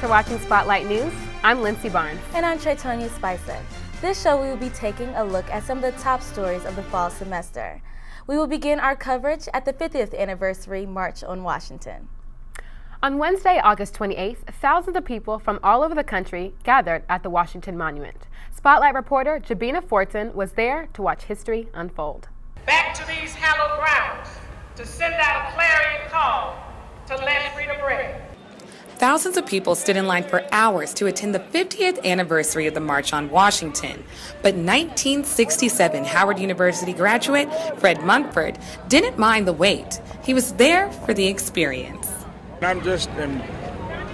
for watching Spotlight News. I'm Lindsay Barnes. And I'm Traytonia Spicer. This show we will be taking a look at some of the top stories of the fall semester. We will begin our coverage at the 50th anniversary March on Washington. On Wednesday, August 28th, thousands of people from all over the country gathered at the Washington Monument. Spotlight reporter Jabina Fortson was there to watch history unfold. Back to these hallowed grounds to send out a clarion call to let freedom ring. Thousands of people stood in line for hours to attend the 50th anniversary of the March on Washington. But 1967 Howard University graduate Fred Mumford didn't mind the wait. He was there for the experience. I'm just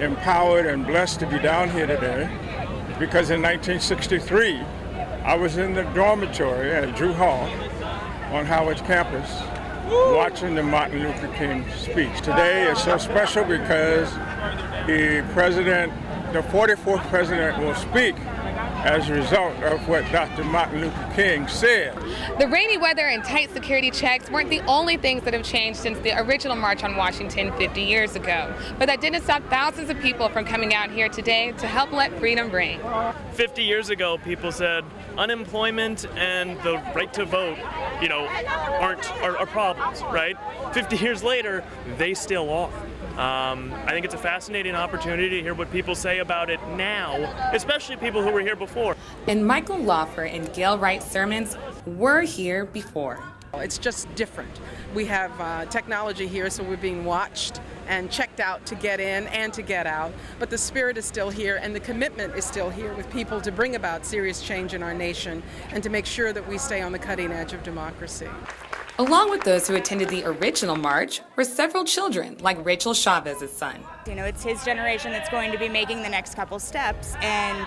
empowered and blessed to be down here today because in 1963, I was in the dormitory at Drew Hall on Howard's campus watching the Martin Luther King speech. Today is so special because the 44th president will speak as a result of what Dr. Martin Luther King said. The rainy weather and tight security checks weren't the only things that have changed since the original March on Washington 50 years ago. But that didn't stop thousands of people from coming out here today to help let freedom ring. 50 years ago, people said unemployment and the right to vote, are problems, right? 50 years later, they still are. I think it's a fascinating opportunity to hear what people say about it now, especially people who were here before. And Michael Lawfer and Gail Wright's sermons were here before. It's just different. We have technology here, so we're being watched and checked out to get in and to get out. But the spirit is still here, and the commitment is still here with people to bring about serious change in our nation and to make sure that we stay on the cutting edge of democracy. Along with those who attended the original march were several children, like Rachel Chavez's son. It's his generation that's going to be making the next couple steps, and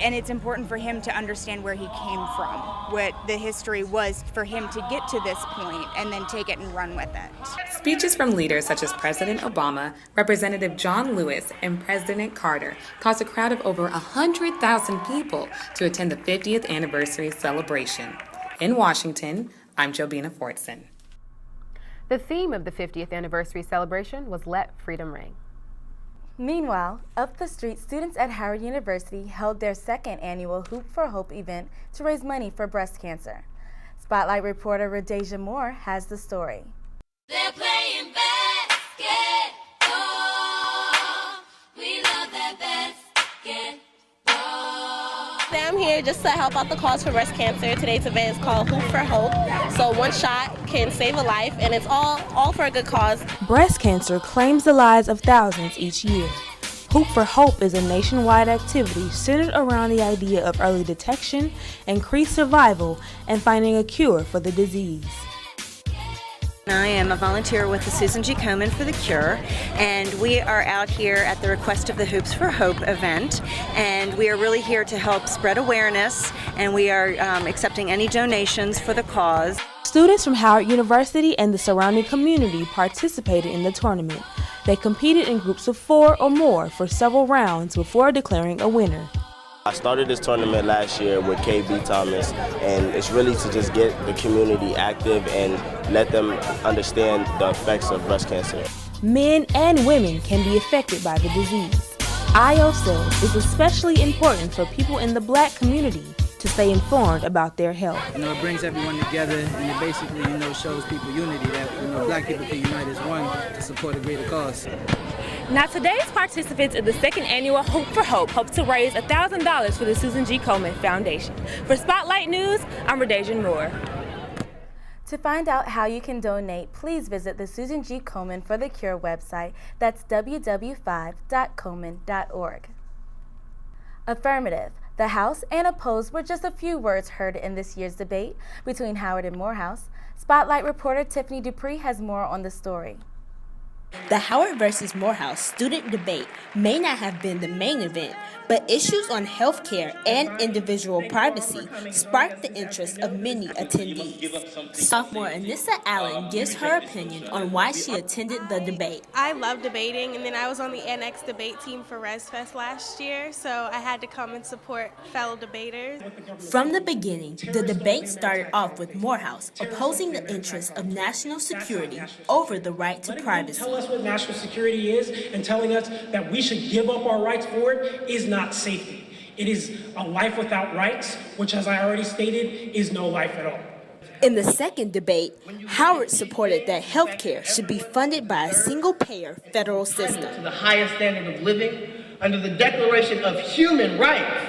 it's important for him to understand where he came from, what the history was for him to get to this point, and then take it and run with it. Speeches from leaders such as President Obama, Representative John Lewis, and President Carter caused a crowd of over 100,000 people to attend the 50th anniversary celebration. In Washington, I'm Jabina Fortson. The theme of the 50th anniversary celebration was Let Freedom Ring. Meanwhile, up the street, students at Howard University held their second annual Hoop for Hope event to raise money for breast cancer. Spotlight reporter Radeja Moore has the story. They're playing basketball. We love that basketball. I'm here just to help out the cause for breast cancer. Today's event is called Hoop for Hope. So one shot can save a life, and it's all for a good cause. Breast cancer claims the lives of thousands each year. Hoop for Hope is a nationwide activity centered around the idea of early detection, increased survival, and finding a cure for the disease. I am a volunteer with the Susan G. Komen for the Cure, and we are out here at the request of the Hoops for Hope event, and we are really here to help spread awareness, and we are accepting any donations for the cause. Students from Howard University and the surrounding community participated in the tournament. They competed in groups of 4 or more for several rounds before declaring a winner. I started this tournament last year with KB Thomas, and it's really to just get the community active and let them understand the effects of breast cancer. Men and women can be affected by the disease. IO cells is especially important for people in the Black community to stay informed about their health. It brings everyone together, and it basically, shows people unity that, Black people can unite as one to support a greater cause. Now, today's participants in the second annual Hoop for Hope hope to raise $1,000 for the Susan G. Komen Foundation. For Spotlight News, I'm Radeja Moore. To find out how you can donate, please visit the Susan G. Komen for the Cure website. That's www.5.komen.org. Affirmative. The House and opposed were just a few words heard in this year's debate between Howard and Morehouse. Spotlight reporter Tiffany Dupree has more on the story. The Howard versus Morehouse student debate may not have been the main event, but issues on health care and individual privacy sparked the interest of many attendees. Sophomore Anissa Allen gives her opinion on why she attended the debate. I love debating, and then I was on the Annex debate team for ResFest last year, so I had to come and support fellow debaters. From the beginning, the debate started off with Morehouse opposing the interests of national security over the right to privacy. us what national security is and telling us that we should give up our rights for it is not safety. It is a life without rights, which, as I already stated, is no life at all. In the second debate, Howard supported that health care should be funded by a single-payer federal system. To the highest standard of living under the Declaration of Human Rights,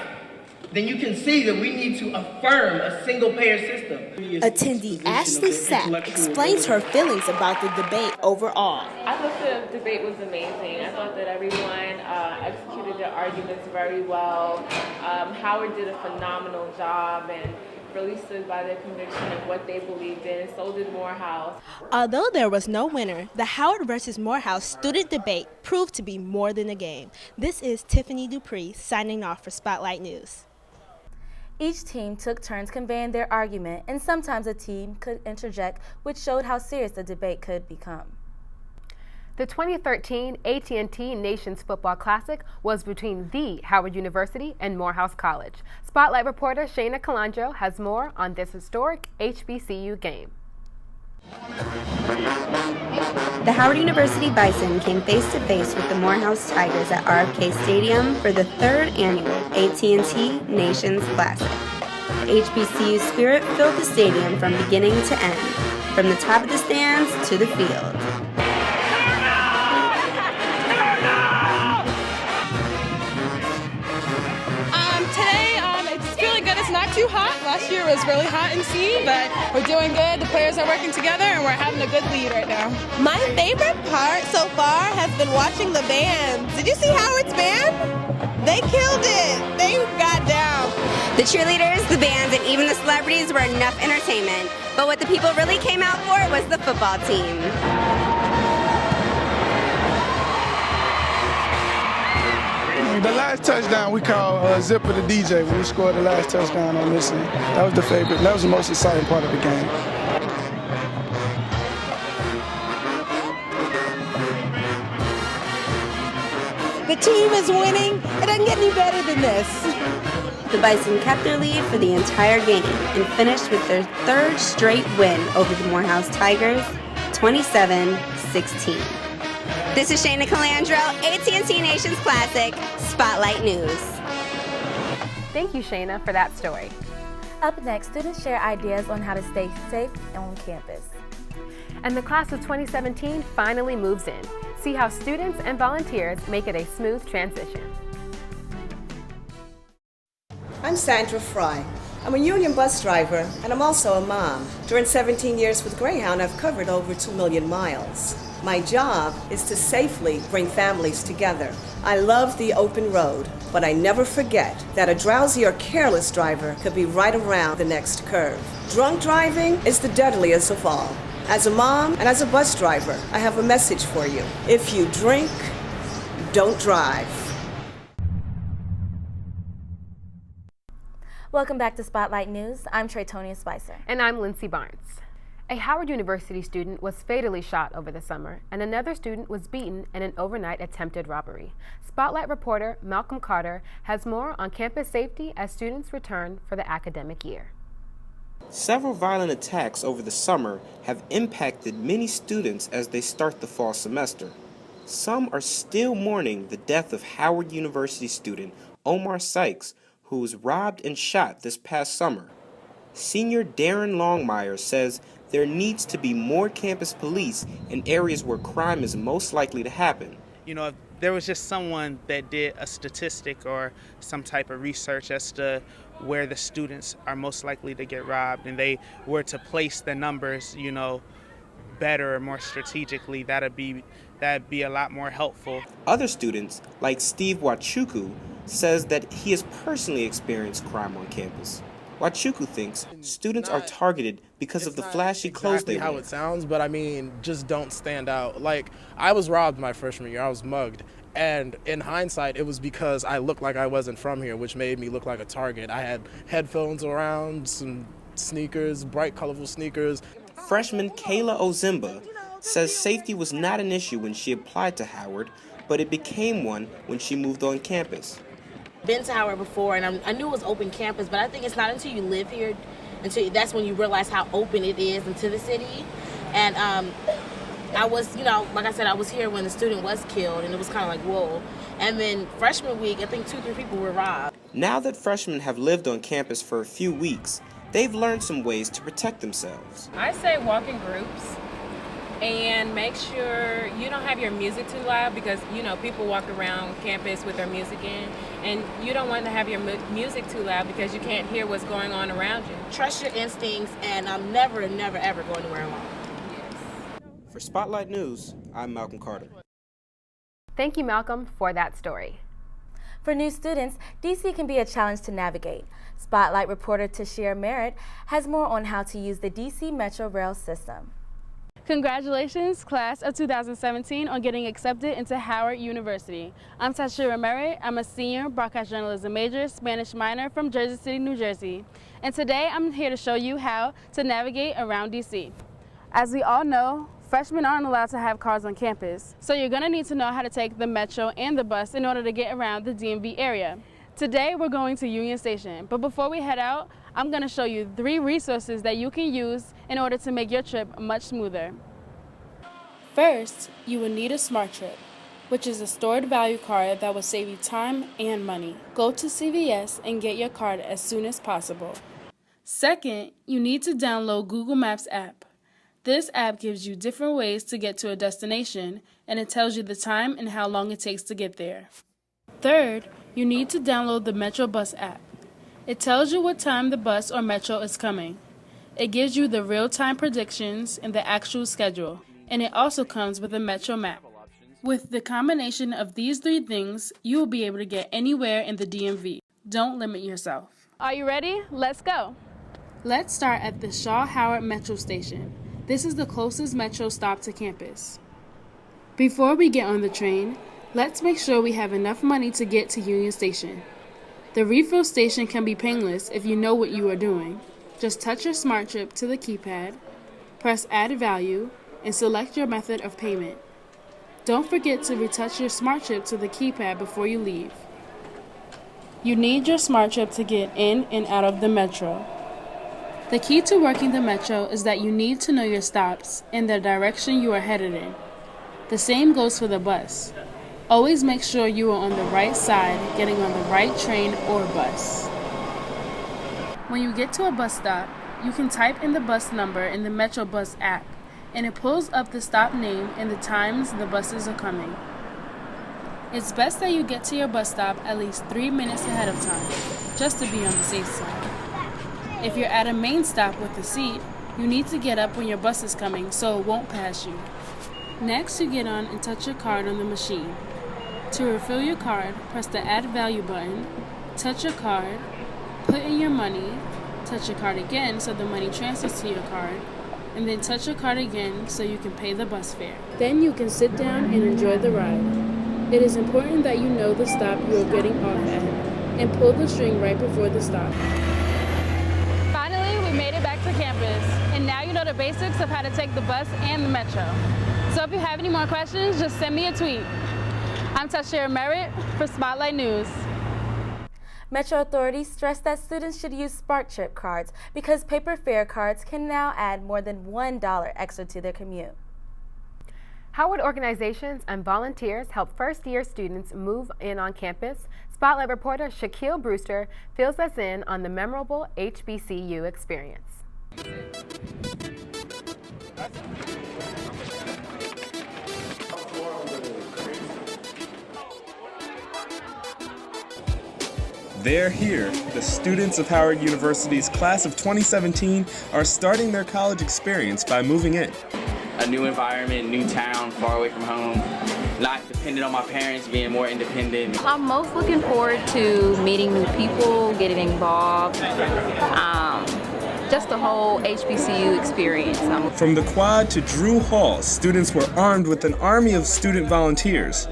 then you can see that we need to affirm a single-payer system. Attendee Ashley Sapp explains her feelings about the debate overall. I thought the debate was amazing. I thought that everyone executed their arguments very well. Howard did a phenomenal job and really stood by their conviction of what they believed in, and so did Morehouse. Although there was no winner, the Howard versus Morehouse student debate proved to be more than a game. This is Tiffany Dupree signing off for Spotlight News. Each team took turns conveying their argument, and sometimes a team could interject, which showed how serious the debate could become. The 2013 AT&T Nations Football Classic was between the Howard University and Morehouse College. Spotlight reporter Shayna Calandro has more on this historic HBCU game. The Howard University Bison came face-to-face with the Morehouse Tigers at RFK Stadium for the third annual AT&T Nations Classic. The HBCU spirit filled the stadium from beginning to end, from the top of the stands to the field. Not too hot. Last year was really hot and steamy, but we're doing good. The players are working together and we're having a good lead right now. My favorite part so far has been watching the bands. Did you see Howard's band? They killed it. They got down. The cheerleaders, the bands, and even the celebrities were enough entertainment, but what the people really came out for was the football team. The last touchdown we call Zipper the DJ when we scored the last touchdown on this end. That was the favorite. That was the most exciting part of the game. The team is winning. It doesn't get any better than this. The Bison kept their lead for the entire game and finished with their third straight win over the Morehouse Tigers, 27-16. This is Shayna Calandro, AT&T Nations Classic, Spotlight News. Thank you, Shayna, for that story. Up next, students share ideas on how to stay safe on campus. And the class of 2017 finally moves in. See how students and volunteers make it a smooth transition. I'm Sandra Fry. I'm a union bus driver, and I'm also a mom. During 17 years with Greyhound, I've covered over 2 million miles. My job is to safely bring families together. I love the open road, but I never forget that a drowsy or careless driver could be right around the next curve. Drunk driving is the deadliest of all. As a mom and as a bus driver, I have a message for you. If you drink, don't drive. Welcome back to Spotlight News. I'm Traytonia Spicer. And I'm Lindsay Barnes. A Howard University student was fatally shot over the summer, and another student was beaten in an overnight attempted robbery. Spotlight reporter Malcolm Carter has more on campus safety as students return for the academic year. Several violent attacks over the summer have impacted many students as they start the fall semester. Some are still mourning the death of Howard University student Omar Sykes, who was robbed and shot this past summer. Senior Darren Longmire says there needs to be more campus police in areas where crime is most likely to happen. You know, if there was just someone that did a statistic or some type of research as to where the students are most likely to get robbed, and they were to place the numbers, you know, better or more strategically, that'd be a lot more helpful. Other students, like Steve Wachuku, says that he has personally experienced crime on campus. Wachuku thinks students are targeted because of the flashy clothes they wear. How it sounds, but I mean, just don't stand out. Like, I was robbed my freshman year. I was mugged. And in hindsight, it was because I looked like I wasn't from here, which made me look like a target. I had headphones around, some sneakers, bright, colorful sneakers. Freshman Kayla Ozimba says safety was not an issue when she applied to Howard, but it became one when she moved on campus. Been to Howard before, and I knew it was open campus, but I think it's not until you live here, that's when you realize how open it is into the city. And I was, like I said, I was here when the student was killed, and it was kind of like, whoa. And then freshman week, I think 2-3 people were robbed. Now that freshmen have lived on campus for a few weeks, they've learned some ways to protect themselves. I say walk in groups and make sure you don't have your music too loud because, people walk around campus with their music in, and you don't want to have your music too loud because you can't hear what's going on around you. Trust your instincts, and I'm never, ever going anywhere alone. For Spotlight News, I'm Malcolm Carter. Thank you, Malcolm, for that story. For new students, DC can be a challenge to navigate. Spotlight reporter Tashir Merritt has more on how to use the DC Metro Rail system. Congratulations, class of 2017, on getting accepted into Howard University. I'm Tashira Merritt. I'm a senior broadcast journalism major, Spanish minor from Jersey City, New Jersey. And today I'm here to show you how to navigate around DC. As we all know, freshmen aren't allowed to have cars on campus, so you're going to need to know how to take the metro and the bus in order to get around the DMV area. Today we're going to Union Station, but before we head out, I'm going to show you 3 resources that you can use in order to make your trip much smoother. First, you will need a Smart Trip, which is a stored value card that will save you time and money. Go to CVS and get your card as soon as possible. Second, you need to download Google Maps app. This app gives you different ways to get to a destination, and it tells you the time and how long it takes to get there. Third, you need to download the Metro Bus app. It tells you what time the bus or metro is coming. It gives you the real-time predictions and the actual schedule, and it also comes with a Metro map. With the combination of these 3 things, you will be able to get anywhere in the DMV. Don't limit yourself. Are you ready? Let's go. Let's start at the Shaw Howard Metro Station. This is the closest metro stop to campus. Before we get on the train, let's make sure we have enough money to get to Union Station. The refill station can be painless if you know what you are doing. Just touch your Smart Trip to the keypad, press Add Value, and select your method of payment. Don't forget to retouch your Smart Trip to the keypad before you leave. You need your Smart Trip to get in and out of the metro. The key to working the metro is that you need to know your stops and the direction you are headed in. The same goes for the bus. Always make sure you are on the right side, getting on the right train or bus. When you get to a bus stop, you can type in the bus number in the Metro Bus app, and it pulls up the stop name and the times the buses are coming. It's best that you get to your bus stop at least 3 minutes ahead of time, just to be on the safe side. If you're at a main stop with a seat, you need to get up when your bus is coming so it won't pass you. Next, you get on and touch your card on the machine. To refill your card, press the Add Value button, touch your card, put in your money, touch your card again so the money transfers to your card, and then touch your card again so you can pay the bus fare. Then you can sit down and enjoy the ride. It is important that you know the stop you are getting off at and pull the string right before the stop. Finally, we made it back to campus, and now you know the basics of how to take the bus and the metro. So if you have any more questions, just send me a tweet. I'm Tashira Merritt for Spotlight News. Metro authorities stress that students should use Smart Trip cards because paper fare cards can now add more than $1 extra to their commute. Howard organizations and volunteers help first-year students move in on campus. Spotlight reporter Shaquille Brewster fills us in on the memorable HBCU experience. They're here. The students of Howard University's class of 2017 are starting their college experience by moving in. A new environment, new town, far away from home, not dependent on my parents, being more independent. I'm most looking forward to meeting new people, getting involved, just the whole HBCU experience. From the quad to Drew Hall, students were armed with an army of student volunteers.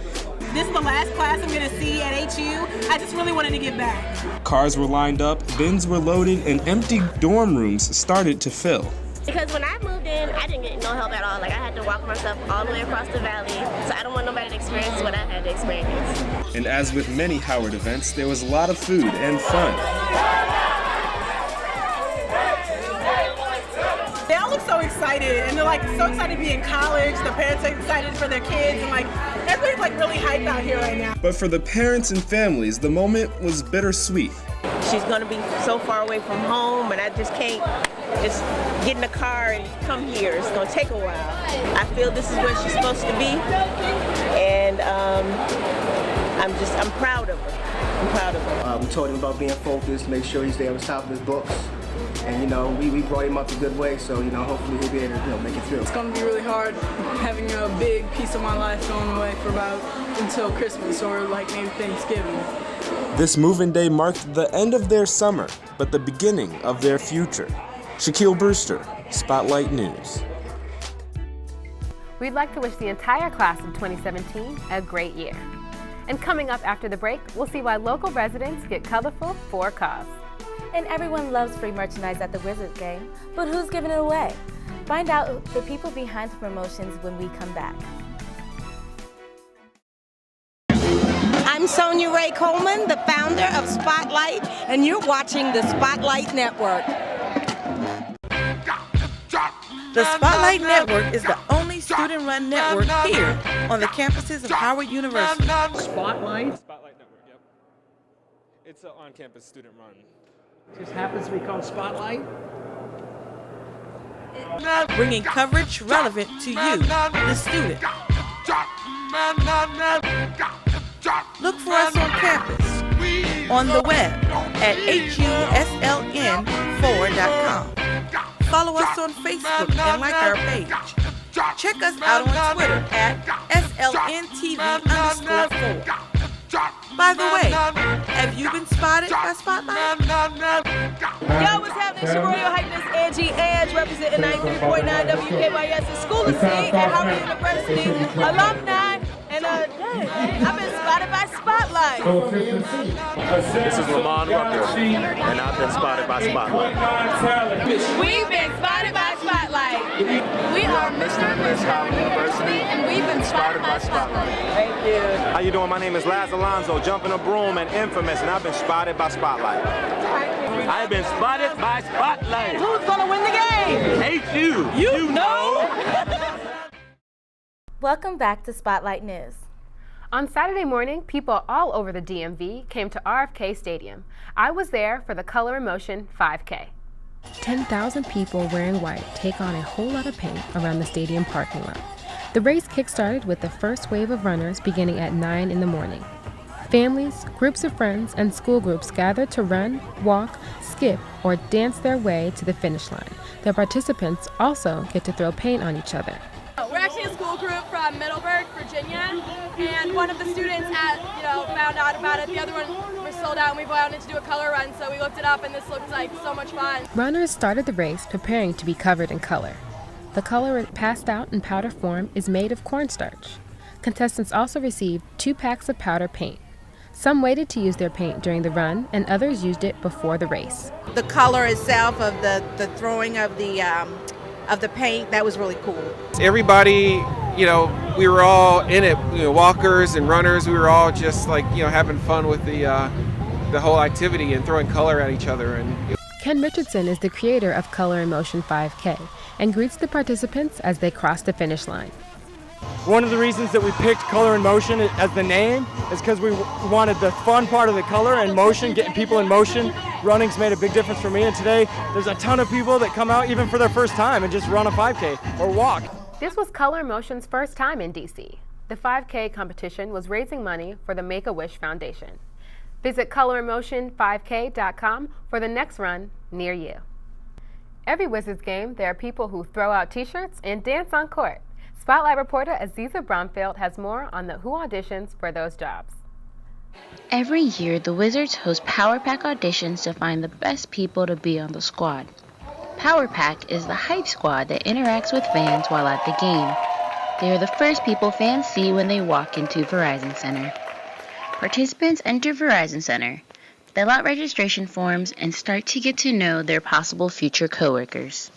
This is the last class I'm going to see at HU. I just really wanted to get back. Cars were lined up, bins were loaded, and empty dorm rooms started to fill. Because when I moved in, I didn't get no help at all. Like, I had to walk myself all the way across the valley, so I don't want nobody to experience what I had to experience. And as with many Howard events, there was a lot of food and fun. They all look so excited, and they're like so excited to be in college. The parents are excited for their kids, and like everybody's like really hyped out here right now. But for the parents and families, the moment was bittersweet. She's gonna be so far away from home, and I just can't just get in the car and come here. It's gonna take a while. I feel this is where she's supposed to be, and I'm proud of her. I'm proud of her. We told him about being focused, make sure he stay on the top of his books. And, you know, we brought him up a good way, so, you know, hopefully he'll be able to, make it through. It's going to be really hard having a big piece of my life going away for about until Christmas or like maybe Thanksgiving. This move-in day marked the end of their summer, but the beginning of their future. Shaquille Brewster, Spotlight News. We'd like to wish the entire class of 2017 a great year. And coming up after the break, we'll see why local residents get colorful for a cause. And everyone loves free merchandise at the Wizards game, but who's giving it away? Find out the people behind the promotions when we come back. I'm Sonia Ray Coleman, the founder of Spotlight, and you're watching the Spotlight Network. The Spotlight Network is the only student-run network here on the campuses of Howard University. Spotlight? Spotlight Network, yep. It's an on-campus student run. Just happens to be called Spotlight? Bringing coverage relevant to you, the student. Look for us on campus, on the web at husln4.com. Follow us on Facebook and like our page. Check us out on Twitter at SLNTV_4. By the way, have you been spotted by Spotlight? Yo, what's happening? It's your Royal Hypeness Angie Ange, representing 93.9 WKYS, the School of C at Howard University, alumni, and I've been spotted by Spotlight. This is Lamont Rucker, and I've been spotted by Spotlight. We've been spotted by Spotlight. We are Mr. and Miss Howard University, and we've been spotted by Spotlight. Thank you. How you doing? My name is Laz Alonso, jumping a broom and infamous, and I've been spotted by Spotlight. I've been spotted by Spotlight. Who's gonna win the game? Hate you. You know. Welcome back to Spotlight News. On Saturday morning, people all over the DMV came to RFK Stadium. I was there for the Color and Motion 5K. 10,000 people wearing white take on a whole lot of paint around the stadium parking lot. The race kick-started with the first wave of runners beginning at 9 in the morning. Families, groups of friends, and school groups gathered to run, walk, skip, or dance their way to the finish line. The participants also get to throw paint on each other. We're actually a school group from Middleburg, Virginia, and one of the students found out about it. The other one was sold out, and we wanted to do a color run, so we looked it up, and this looked like so much fun. Runners started the race preparing to be covered in color. The color passed out in powder form is made of cornstarch. Contestants also received 2 packs of powder paint. Some waited to use their paint during the run, and others used it before the race. The color itself of the throwing of the paint, that was really cool. Everybody, we were all in it, walkers and runners, we were all just having fun with the whole activity and throwing color at each other. Ken Richardson is the creator of Color and Motion 5K and greets the participants as they cross the finish line. One of the reasons that we picked Color and Motion as the name is because we wanted the fun part of the color and motion, getting people in motion. Running's made a big difference for me, and today there's a ton of people that come out even for their first time and just run a 5K or walk. This was Color and Motion's first time in DC. The 5K competition was raising money for the Make-A-Wish Foundation. Visit colorandmotion5k.com for the next run near you. Every Wizards game, there are people who throw out t-shirts and dance on court. Spotlight reporter Aziza Bromfield has more on who auditions for those jobs. Every year, the Wizards host Power Pack auditions to find the best people to be on the squad. Power Pack is the hype squad that interacts with fans while at the game. They are the first people fans see when they walk into Verizon Center. Participants enter Verizon Center, fill out registration forms, and start to get to know their possible future coworkers.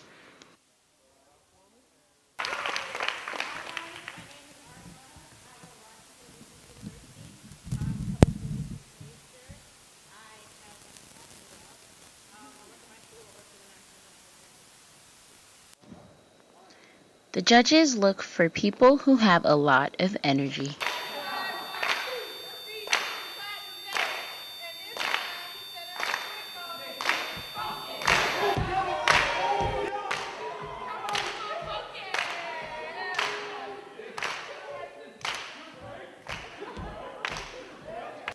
The judges look for people who have a lot of energy.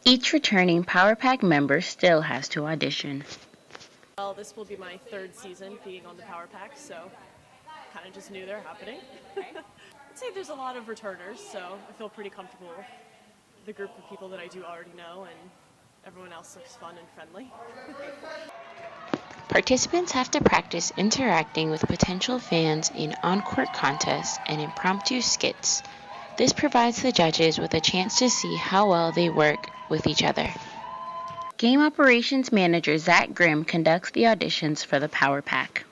Each returning Power Pack member still has to audition. Well, this will be my third season being on the Power Pack, so kind of just knew they're happening. I'd say there's a lot of returners, so I feel pretty comfortable with the group of people that I do already know, and everyone else looks fun and friendly. Participants have to practice interacting with potential fans in on-court contests and impromptu skits. This provides the judges with a chance to see how well they work with each other. Game Operations Manager Zach Grimm conducts the auditions for the Power Pack.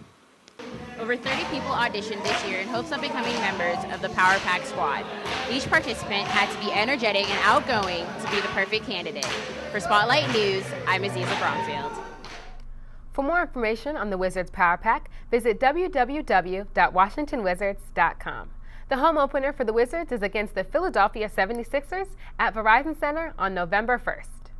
Over 30 people auditioned this year in hopes of becoming members of the Power Pack squad. Each participant had to be energetic and outgoing to be the perfect candidate. For Spotlight News, I'm Aziza Bromfield. For more information on the Wizards Power Pack, visit www.washingtonwizards.com. The home opener for the Wizards is against the Philadelphia 76ers at Verizon Center on November 1st.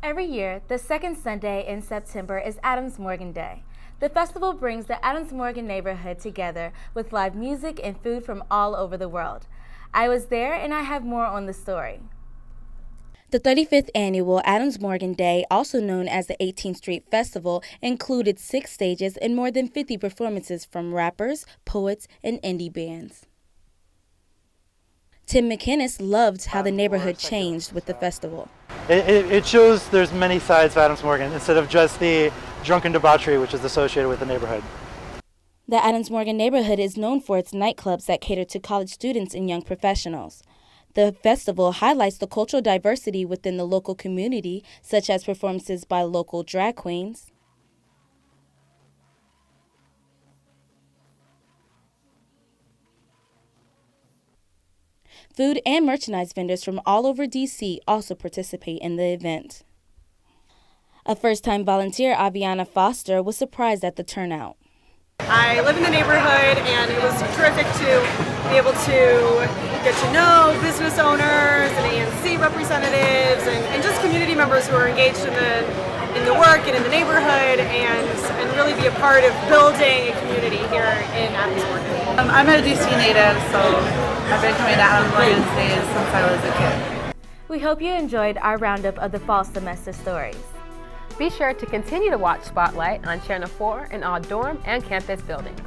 Every year, the second Sunday in September is Adams Morgan Day. The festival brings the Adams Morgan neighborhood together with live music and food from all over the world. I was there and I have more on the story. The 35th annual Adams Morgan Day, also known as the 18th Street Festival, included 6 stages and more than 50 performances from rappers, poets, and indie bands. Tim McInnes loved how the neighborhood changed with the festival. It shows there's many sides of Adams Morgan instead of just the drunken debauchery which is associated with the neighborhood. The Adams Morgan neighborhood is known for its nightclubs that cater to college students and young professionals. The festival highlights the cultural diversity within the local community, such as performances by local drag queens, food and merchandise vendors from all over D.C. also participate in the event. A first-time volunteer, Aviana Foster, was surprised at the turnout. I live in the neighborhood, and it was terrific to be able to get to know business owners and ANC representatives and just community members who are engaged in the work and in the neighborhood and really be a part of building a community here in Adams Morgan. I'm a DC native, so I've been coming to Adams Morgan Days since I was a kid. We hope you enjoyed our roundup of the fall semester stories. Be sure to continue to watch Spotlight on Channel 4 in all dorm and campus buildings.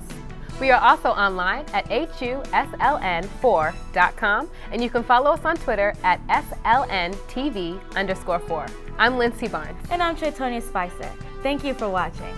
We are also online at HUSLN4.com, and you can follow us on Twitter at SLNTV_4. I'm Lindsay Barnes. And I'm Tretonia Spicer. Thank you for watching.